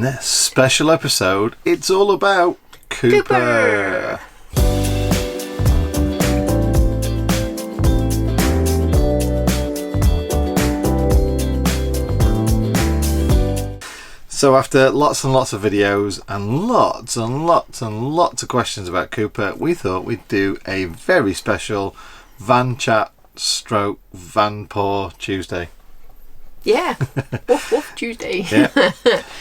this special episode, it's all about Cooper. So after lots and lots of videos and lots of questions about Cooper, we thought we'd do a very special VanChat stroke Vanpaw Tuesday. Yeah, woof woof Tuesday. Yeah.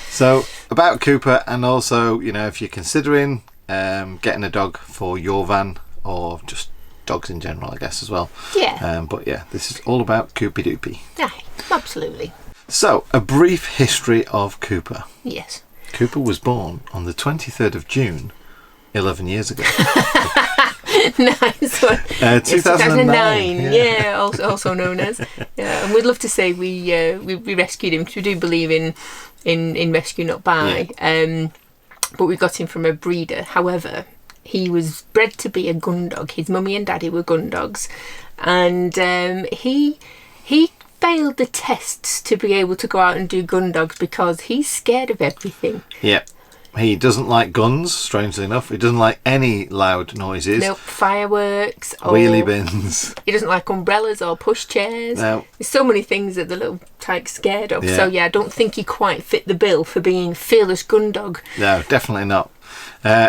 So about Cooper, and also, you know, if you're considering getting a dog for your van, or just dogs in general, I guess, as well. Yeah. But yeah, this is all about Coopy Doopy. Yeah, absolutely. So, a brief history of Cooper. Yes. Cooper was born on the 23rd of June, 11 years ago. Nice one. 2009. Yeah, also known as. Yeah, and we'd love to say we rescued him, because we do believe in rescue, not buy. Yeah. But we got him from a breeder. However, he was bred to be a gun dog. His mummy and daddy were gun dogs, and he failed the tests to be able to go out and do gun dogs because he's scared of everything. Yeah. He doesn't like guns, strangely enough. He doesn't like any loud noises. Nope, fireworks. Wheelie bins. He doesn't like umbrellas or pushchairs. No. There's so many things that the little tyke's scared of. Yeah. So yeah, I don't think he quite fit the bill for being fearless gun dog. No, definitely not.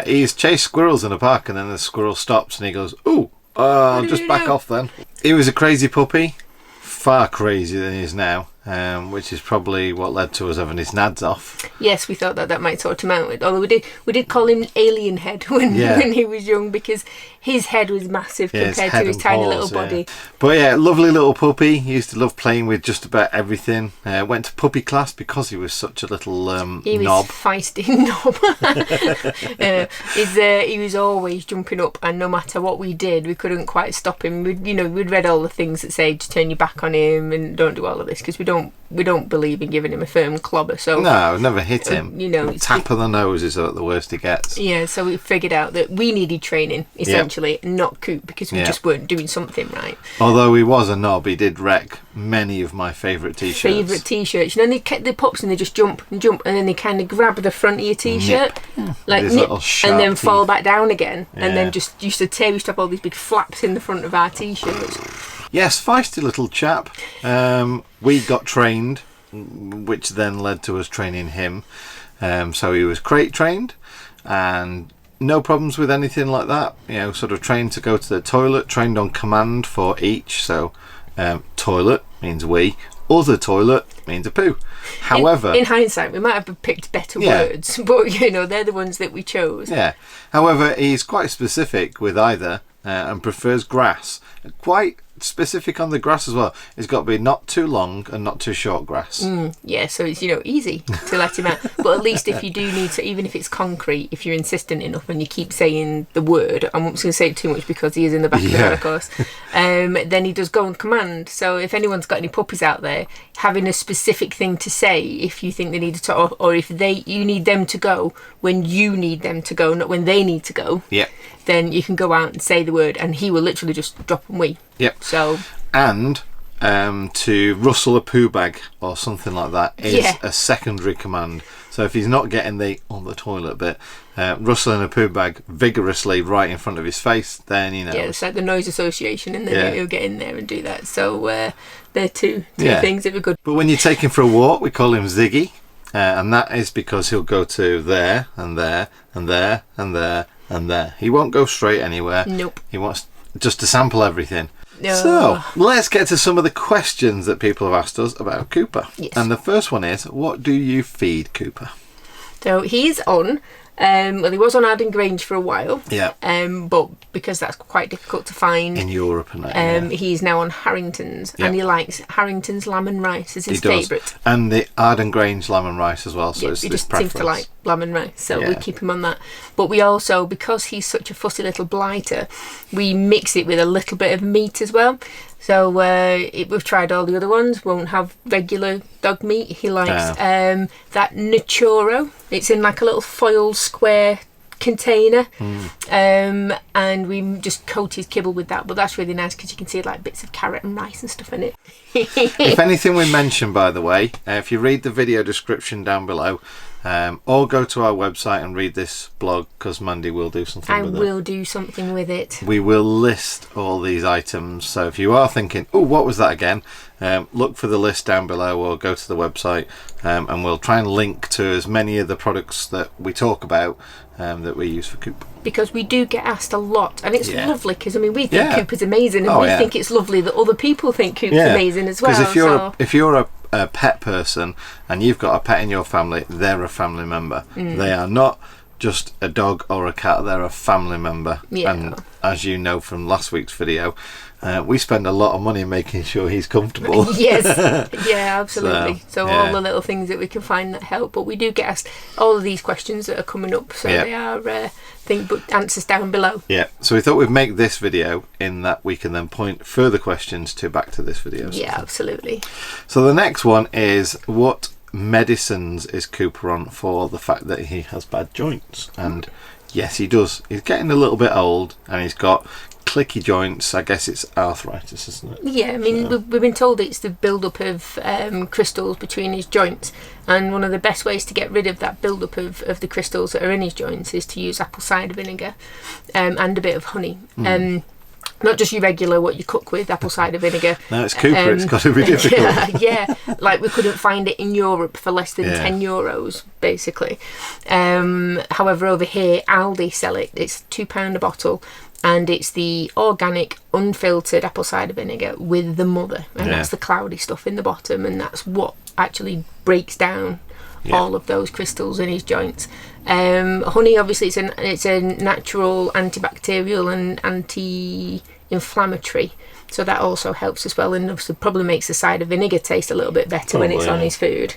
He's chased squirrels in a park, and then the squirrel stops and he goes, "Ooh, I'll just back off then." He was a crazy puppy. Far crazier than he is now, which is probably what led to us having his nads off. Yes, we thought that might sort him out. Although we did call him Alien Head when he was young, because his head was massive compared to his tiny little body. But yeah, lovely little puppy. He used to love playing with just about everything. Went to puppy class because he was such a little he was knob. Feisty knob. He was always jumping up, and no matter what we did, we couldn't quite stop him. We'd read all the things that say to turn your back on him and don't do all of this, because we don't believe in giving him a firm clobber. So no, I've never hit him. Tap of the nose is the worst he gets. Yeah, so we figured out that we needed training, essentially, not Coop, because we just weren't doing something right. Although he was a knob, he did wreck many of my favourite t-shirts. They kept the pups and they just jump, and then they kind of grab the front of your t-shirt, like nip, and then fall back down again, and then just used to tear. We used to have all these big flaps in the front of our t-shirts. Yes, feisty little chap. We got trained, which then led to us training him. So he was crate trained, and no problems with anything like that. Sort of trained to go to the toilet, trained on command for each. So toilet means wee, other toilet means a poo. However, in hindsight, we might have picked better words, but they're the ones that we chose. Yeah. However, he's quite specific with either, and prefers grass. Quite specific on the grass as well. It's got to be not too long and not too short grass. Yeah, so it's easy to let him out. But at least if you do need to, even if it's concrete, if you're insistent enough and you keep saying the word, I'm not going to say it too much because he is in the back of the head, of course, then he does go on command. So if anyone's got any puppies out there, having a specific thing to say if you think they need to, or if you need them to go when you need them to go, not when they need to go. Yeah. Then you can go out and say the word, and he will literally just drop and wee. Yep. So. And to rustle a poo bag or something like that is a secondary command. So if he's not getting the on the toilet bit, rustling a poo bag vigorously right in front of his face, then Yeah, it's like the noise association, and then he'll get in there and do that. So they're two things that were good. But when you take him for a walk, we call him Ziggy, and that is because he'll go to there and there and there and there and there. He won't go straight anywhere. Nope. He wants just to sample everything. No. So let's get to some of the questions that people have asked us about Cooper. Yes. And the first one is, what do you feed Cooper? So he's on he was on Arden Grange for a while. Yeah. But because that's quite difficult to find in Europe and that. He's now on Harrington's, and he likes Harrington's lamb and rice as his favourite. And the Arden Grange lamb and rice as well. So it's he this just preference. seems to like lamb and rice, so we keep him on that. But we also, because he's such a fussy little blighter, we mix it with a little bit of meat as well. So we've tried all the other ones, won't have regular dog meat. He likes that Naturo. It's in like a little foil square container, and we just coat his kibble with that. But that's really nice because you can see like bits of carrot and rice and stuff in it. If anything we mention, by the way, if you read the video description down below, or go to our website and read this blog, because Mandy will do something with it. I will do something with it. We will list all these items, so if you are thinking, oh, what was that again, look for the list down below or go to the website, and we'll try and link to as many of the products that we talk about that we use for Coop. Because we do get asked a lot, and it's lovely, because I mean, we think Coop is amazing, and we think it's lovely that other people think Coop's amazing as well. Because if you're a pet person and you've got a pet in your family, they're a family member. They are not just a dog or a cat, they're a family member. And as you know from last week's video, we spend a lot of money making sure he's comfortable. Yes, yeah, absolutely. So all the little things that we can find that help, but we do get asked all of these questions that are coming up, so they are but answers down below. Yeah, so we thought we'd make this video in that we can then point further questions back to this video. Yeah, absolutely. So the next one is, what medicines is Cooper on for the fact that he has bad joints? And yes, he does. He's getting a little bit old and he's got clicky joints. I guess it's arthritis, isn't it? Yeah, I mean, we've been told it's the build-up of crystals between his joints, and one of the best ways to get rid of that build-up of the crystals that are in his joints is to use apple cider vinegar and a bit of honey. Not just your regular what you cook with apple cider vinegar. No, it's Cooper, it's got to be difficult. Yeah, like we couldn't find it in Europe for less than €10, basically. However, over here, Aldi sell it. It's £2 a bottle, and it's the organic, unfiltered apple cider vinegar with the mother, and that's the cloudy stuff in the bottom, and that's what actually breaks down all of those crystals in his joints. Honey, obviously, it's a natural antibacterial and anti-inflammatory, so that also helps as well, and obviously probably makes the cider vinegar taste a little bit better when it's on his food.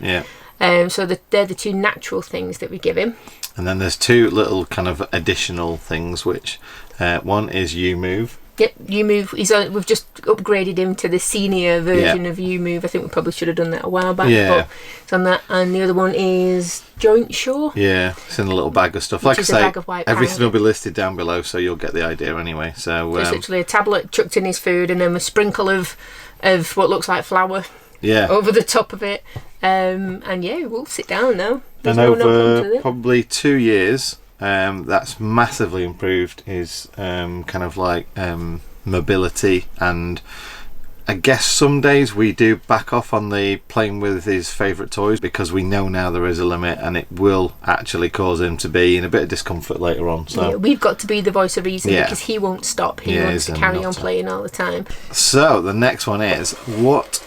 So they're the two natural things that we give him. And then there's two little kind of additional things, which one is You Move. Yep, You Move. We've just upgraded him to the senior version of You Move. I think we probably should have done that a while back. But it's on that. And the other one is Joint Sure. Yeah, it's in a little bag of stuff. Like I say, everything will be listed down below, so you'll get the idea anyway. So it's literally a tablet chucked in his food, and then a sprinkle of what looks like flour over the top of it. And we'll sit down now. And over probably 2 years, that's massively improved his kind of like mobility, and I guess some days we do back off on the playing with his favourite toys, because we know now there is a limit and it will actually cause him to be in a bit of discomfort later on. So we've got to be the voice of reason, because he won't stop. He wants to carry on playing all the time. So the next one is, what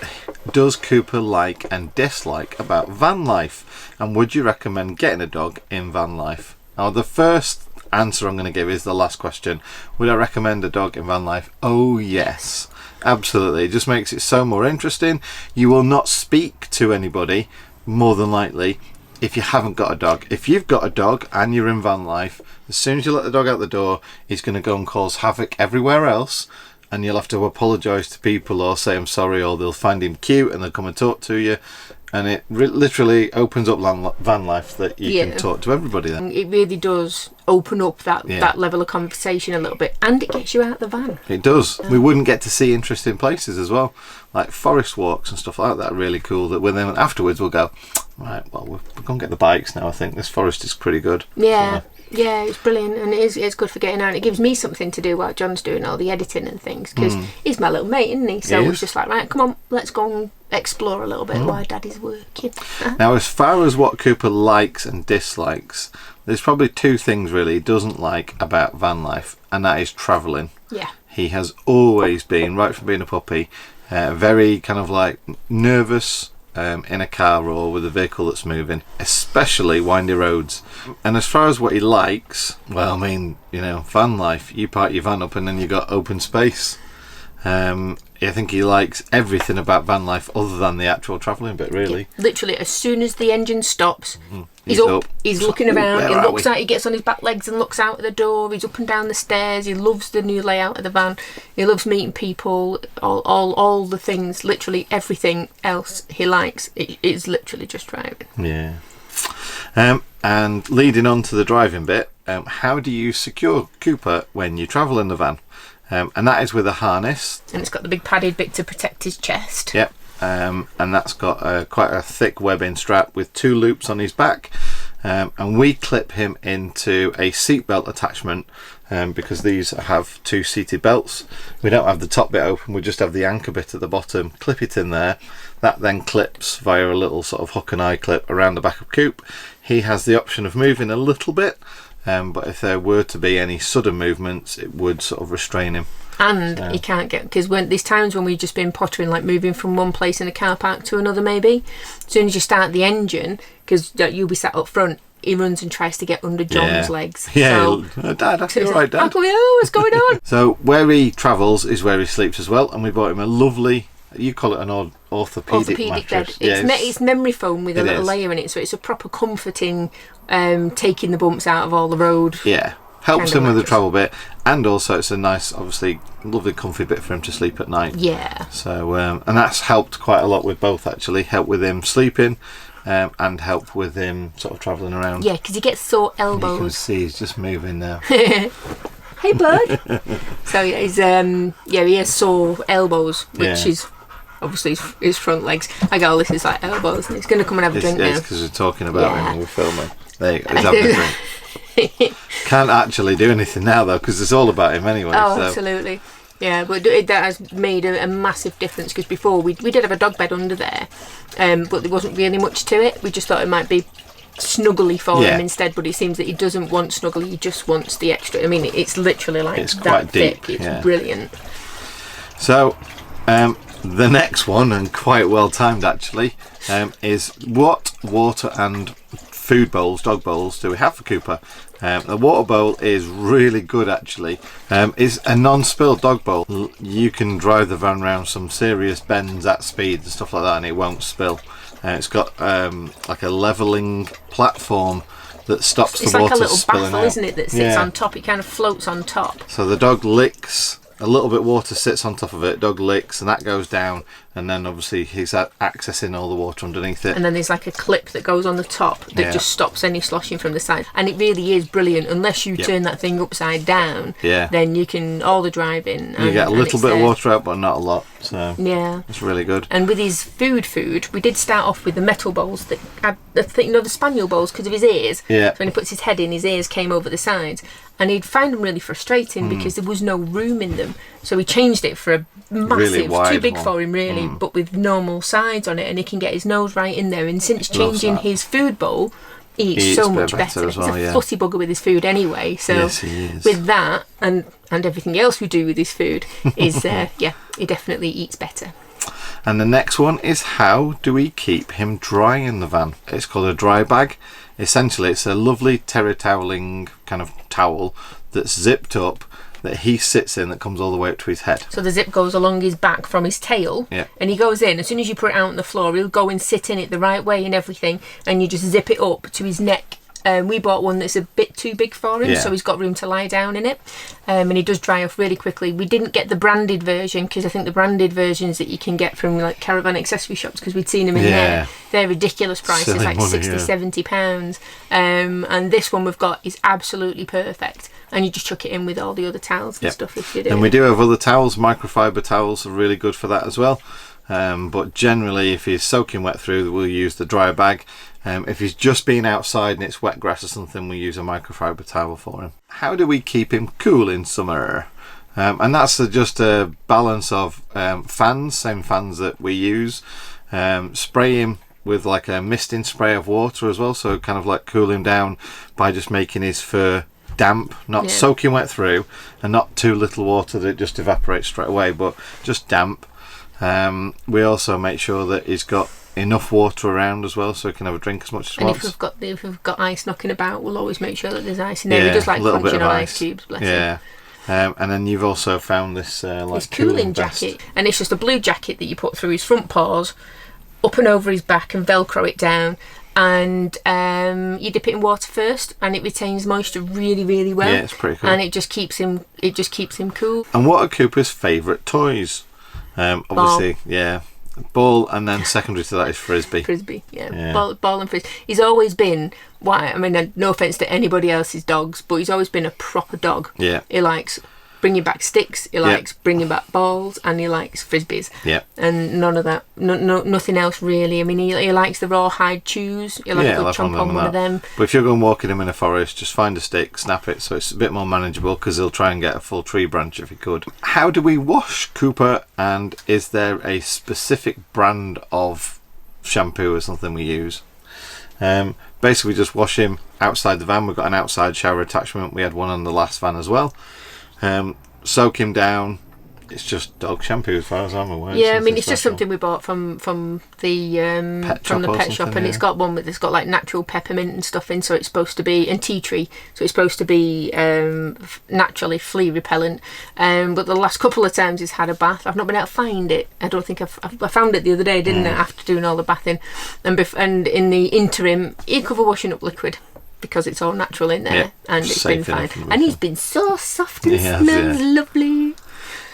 does Cooper like and dislike about Vanlife, and would you recommend getting a dog in Vanlife? Now, the first answer I'm going to give is the last question. Would I recommend a dog in Vanlife? Oh, yes. Absolutely. It just makes it so more interesting. You will not speak to anybody, more than likely, if you haven't got a dog. If you've got a dog and you're in Vanlife, as soon as you let the dog out the door, he's going to go and cause havoc everywhere else, and you'll have to apologise to people or say I'm sorry, or they'll find him cute and they'll come and talk to you. And it literally opens up van life that you can talk to everybody then. It really does open up that level of conversation a little bit, and it gets you out of the van. It does. We wouldn't get to see interesting places as well, like forest walks and stuff like that are really cool, that when then afterwards we'll go, right, well, we're going to get the bikes now. I think this forest is pretty good. Yeah. Yeah, it's brilliant, and it's good for getting out. It gives me something to do while John's doing all the editing and things, because he's my little mate, isn't he? So it's just like, right, come on, let's go and explore a little bit while Daddy's working. Now, as far as what Cooper likes and dislikes, there's probably two things really he doesn't like about Vanlife, and that is travelling. Yeah. He has always been, right from being a puppy, very kind of like nervous in a car or with a vehicle that's moving, especially windy roads. And as far as what he likes, well, I mean, van life, you park your van up and then you got open space. I think he likes everything about van life other than the actual travelling bit, really. Literally, as soon as the engine stops, he's up, he's looking around, he looks out, he gets on his back legs and looks out at the door, he's up and down the stairs, he loves the new layout of the van, he loves meeting people, all the things, literally everything else he likes, it is literally just driving. Yeah. And leading on to the driving bit, how do you secure Cooper when you travel in the van? And that is with a harness. And it's got the big padded bit to protect his chest. Yep. And that's got quite a thick webbing strap with 2 loops on his back. and we clip him into a seatbelt attachment because these have 2 seated belts. We don't have the top bit open, we just have the anchor bit at the bottom. Clip it in there. That then clips via a little sort of hook and eye clip around the back of Coop. He has the option of moving a little bit, but if there were to be any sudden movements, it would sort of restrain him. And he can't get, because when there's times when we've just been pottering, like moving from one place in a car park to another, maybe as soon as you start the engine, because you'll be sat up front, he runs and tries to get under John's legs. Yeah, so, Dad, I feel right, Dad. Uncle, what's going on? So where he travels is where he sleeps as well, and we bought him a lovely, you call it an orthopedic mattress. Bed. It's memory foam with a little layer in it, so it's a proper comforting, taking the bumps out of all the road. Yeah. Helps him with the travel bit, and also it's a nice, obviously, lovely comfy bit for him to sleep at night. Yeah. So, and that's helped quite a lot with both, actually. Help with him sleeping, and help with him sort of travelling around. Yeah, because he gets sore elbows. You can see he's just moving now. Hey, bud. So yeah, he has sore elbows, which is obviously his front legs. I go, this is like elbows, and he's going to come and have a drink now. It's because we're talking about him and we're filming. There you go, he's having a drink. Can't actually do anything now though, because it's all about him anyway. Oh, absolutely. Yeah, but that has made a massive difference, because before we did have a dog bed under there, but there wasn't really much to it. We just thought it might be snuggly for him instead, but it seems that he doesn't want snuggly, he just wants the extra. I mean, it's literally like it's that quite deep, thick. It's brilliant. So the next one, and quite well timed actually, is what water and food bowls, dog bowls, do we have for Cooper? The water bowl is really good actually. It's a non-spill dog bowl. You can drive the van around some serious bends at speed and stuff like that and it won't spill. It's got like a levelling platform that stops the water spilling out. It's like a little baffle, isn't it, that sits on top. It kind of floats on top. So the dog licks, a little bit of water sits on top of it, dog licks, and that goes down, and then obviously he's accessing all the water underneath it. And then there's like a clip that goes on the top that just stops any sloshing from the side. And it really is brilliant. Unless you turn that thing upside down, then you can, all the driving. You get a little bit of water out, but not a lot. So it's really good. And with his food, we did start off with the metal bowls that had the spaniel bowls because of his ears. Yeah. So when he puts his head in, his ears came over the sides. And he'd find them really frustrating because there was no room in them. So he changed it for a massive, really wide too big one. for him really, but with normal sides on it, and he can get his nose right in there. And since changing his food bowl, he eats so much better. Well, he's a fussy bugger with his food anyway. So yes, he is. With that and everything else we do with his food, is he definitely eats better. And the next one is, how do we keep him dry in the van? It's called a dry bag. Essentially, it's a lovely terry toweling kind of towel that's zipped up that he sits in, that comes all the way up to his head. So the zip goes along his back from his tail, and he goes in. As soon as you put it out on the floor, he'll go and sit in it the right way and everything, and you just zip it up to his neck. We bought one that's a bit too big for him, so he's got room to lie down in it, and he does dry off really quickly. We didn't get the branded version because I think the branded versions that you can get from like caravan accessory shops, because we'd seen them in there, they're ridiculous prices, silly like money, 60-70 pounds, and this one we've got is absolutely perfect, and you just chuck it in with all the other towels and stuff if you do. And we do have other towels. Microfiber towels are really good for that as well, but generally if he's soaking wet through, we'll use the dry bag. If he's just been outside and it's wet grass or something, we use a microfiber towel for him. How do we keep him cool in summer? And that's just a balance of fans, same fans that we use. Spray him with like a misting spray of water as well, so kind of like cool him down by just making his fur damp, not soaking wet through, and not too little water that it just evaporates straight away, but just damp. We also make sure that he's got enough water around as well, so he can have a drink as much as he wants. And if we've got ice knocking about, we'll always make sure that there's ice in there. He does like crunching on ice cubes, bless him. And then you've also found this his cooling jacket, and it's just a blue jacket that you put through his front paws, up and over his back, and velcro it down. And you dip it in water first, and it retains moisture really, really well. Yeah, it's pretty cool. And it just keeps him cool. And what are Cooper's favourite toys? Obviously, ball, and then secondary to that is frisbee. Ball and frisbee. He's always been, no offence to anybody else's dogs, but he's always been a proper dog. He likes bringing back sticks. He likes bringing back balls, and he likes frisbees. Yeah. And none of that. Nothing else really. I mean, he likes the rawhide chews. He'll have a good chomp on one of them. But if you're going walking him in a forest, just find a stick, snap it, so it's a bit more manageable, because he'll try and get a full tree branch if he could. How do we wash Cooper, and is there a specific brand of shampoo or something we use? Basically, just wash him outside the van. We've got an outside shower attachment. We had one on the last van as well. Soak him down. It's just dog shampoo as far as I'm aware. Yeah, I mean, it's just something we bought from the pet shop, and it's got one that's got like natural peppermint and stuff in, so it's supposed to be, and tea tree, so it's supposed to be naturally flea repellent. But the last couple of times he's had a bath, I've not been able to find it. I don't think I found it the other day, didn't I? After doing all the bathing, and in the interim, he'd cover washing up liquid, because it's all natural in there, and it's been fine. And he's been so soft and smells lovely.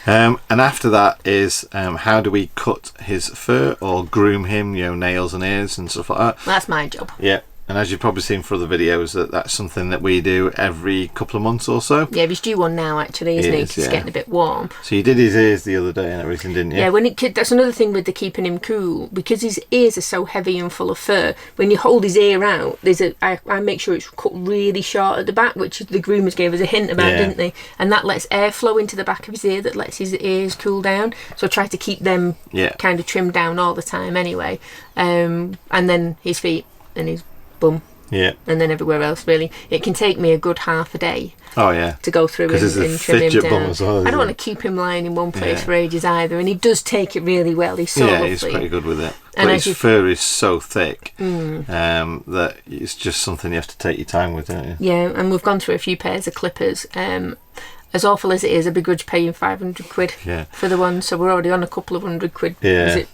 And after that is how do we cut his fur or groom him, nails and ears and stuff like that. That's my job. Yeah. And as you've probably seen for other videos, that's something that we do every couple of months or so. Yeah, he's due one now, actually, isn't he? Because it's getting a bit warm. So you did his ears the other day and everything, didn't you? Yeah, that's another thing with the keeping him cool, because his ears are so heavy and full of fur. When you hold his ear out, I make sure it's cut really short at the back, which the groomers gave us a hint about, didn't they? And that lets air flow into the back of his ear, that lets his ears cool down. So I try to keep them kind of trimmed down all the time anyway. And then his feet and his bum. Yeah. And then everywhere else, really. It can take me a good half a day. Oh, yeah. To go through and trim him down. As well, I don't want to keep him lying in one place for ages either. And he does take it really well. He's so lovely. He's pretty good with it. And but his fur is so thick that it's just something you have to take your time with, don't you? Yeah, and we've gone through a few pairs of clippers. As awful as it is, I begrudge paying 500 quid for the one, so we're already on a couple of £100. Yeah. It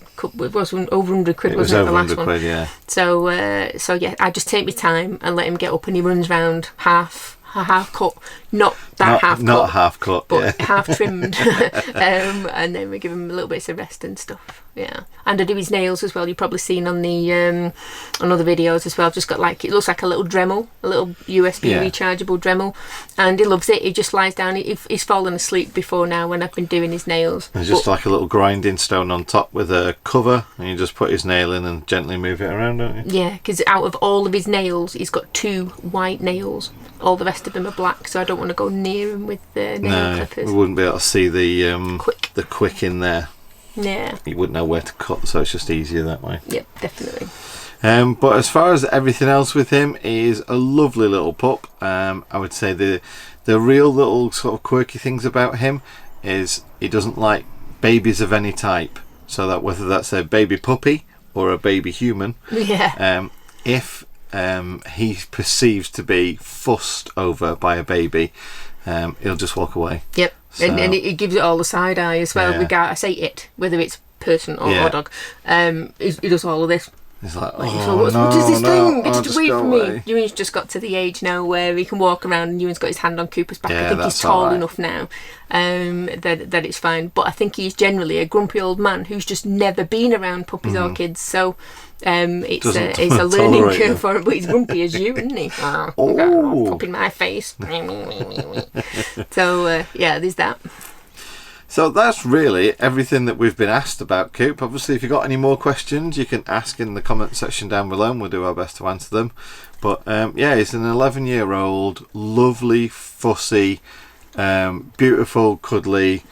was over 100 quid, wasn't it, the last one? Quid, yeah. So I just take my time and let him get up, and he runs round half cut, not half cut, but half trimmed, and then we give him a little bit of rest and stuff. Yeah, and I do his nails as well. You've probably seen on the on other videos as well. I've just got it looks like a little Dremel, a little USB rechargeable Dremel, and he loves it. He just lies down. He's fallen asleep before now when I've been doing his nails. There's just like a little grinding stone on top with a cover, and you just put his nail in and gently move it around, don't you? Yeah, because out of all of his nails, he's got 2 white nails. All the rest of them are black, so I don't want to go near him with the nail clippers. We wouldn't be able to see the quick in there. Yeah. You wouldn't know where to cut, so it's just easier that way. Yep, definitely. But as far as everything else with him, he's a lovely little pup. I would say the real little sort of quirky things about him is he doesn't like babies of any type. So that whether that's a baby puppy or a baby human, if he perceives to be fussed over by a baby, he'll just walk away. Yep. So, and it gives it all the side eye as well. I say it, whether it's person or dog. He does all of this. He's like, what is this thing? Get it away from me. Ewan's just got to the age now where he can walk around, and Ewan's got his hand on Cooper's back. I think he's tall enough now that it's fine. But I think he's generally a grumpy old man who's just never been around puppies or kids. So it's a learning curve for him. But he's grumpy as you, isn't he? Pup in my face. So there's that. So that's really everything that we've been asked about Coop. Obviously, if you've got any more questions, you can ask in the comment section down below, and we'll do our best to answer them. But he's an 11-year-old, lovely, fussy, beautiful, cuddly,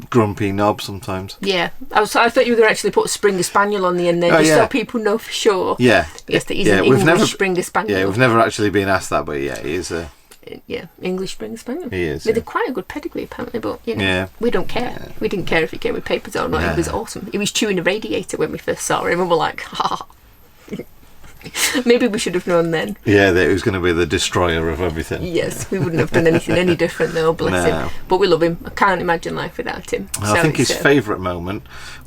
grumpy knob sometimes. Yeah, I thought you were going to actually put Springer Spaniel on the end there, just so people know for sure. Yeah. Yes, that he's an English Springer Spaniel. Yeah, we've never actually been asked that, but he is a... English Springer Spaniel. He is. With quite a good pedigree, apparently, but we don't care. Yeah. We didn't care if he came with papers or not. It was awesome. He was chewing a radiator when we first saw him, and we're like, ha. Maybe we should have known then. Yeah, that he was going to be the destroyer of everything. Yes, we wouldn't have done anything any different though, bless him. But we love him. I can't imagine life without him. I think his favourite moment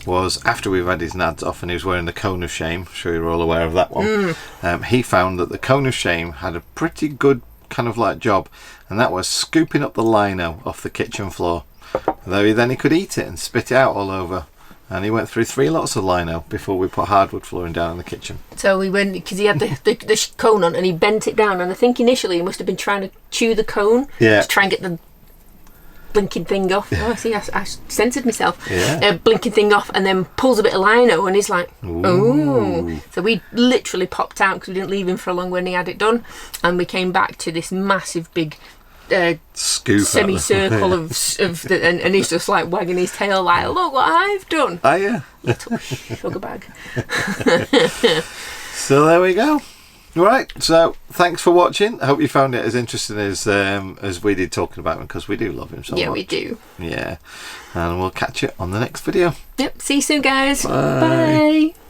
was after we've had his nads off and he was wearing the cone of shame. I'm sure you're all aware of that one. He found that the cone of shame had a pretty good kind of like job, and that was scooping up the lino off the kitchen floor. Then he could eat it and spit it out all over. And he went through 3 lots of lino before we put hardwood flooring down in the kitchen. So we went, because he had the cone on, and he bent it down, and I think initially he must have been trying to chew the cone to try and get the blinking thing off. Oh, see, I censored myself. Yeah. Blinking thing off, and then pulls a bit of lino, and he's like, "Ooh!" So we literally popped out because we didn't leave him for long when he had it done, and we came back to this massive big scoop semicircle and he's just like wagging his tail like, "Look what I've done." Oh yeah. Little sugar bag. So there we go. Right, so thanks for watching. I hope you found it as interesting as we did talking about him, because we do love him so much. Yeah, we do. Yeah, and we'll catch you on the next video. Yep, see you soon, guys. Bye. Bye.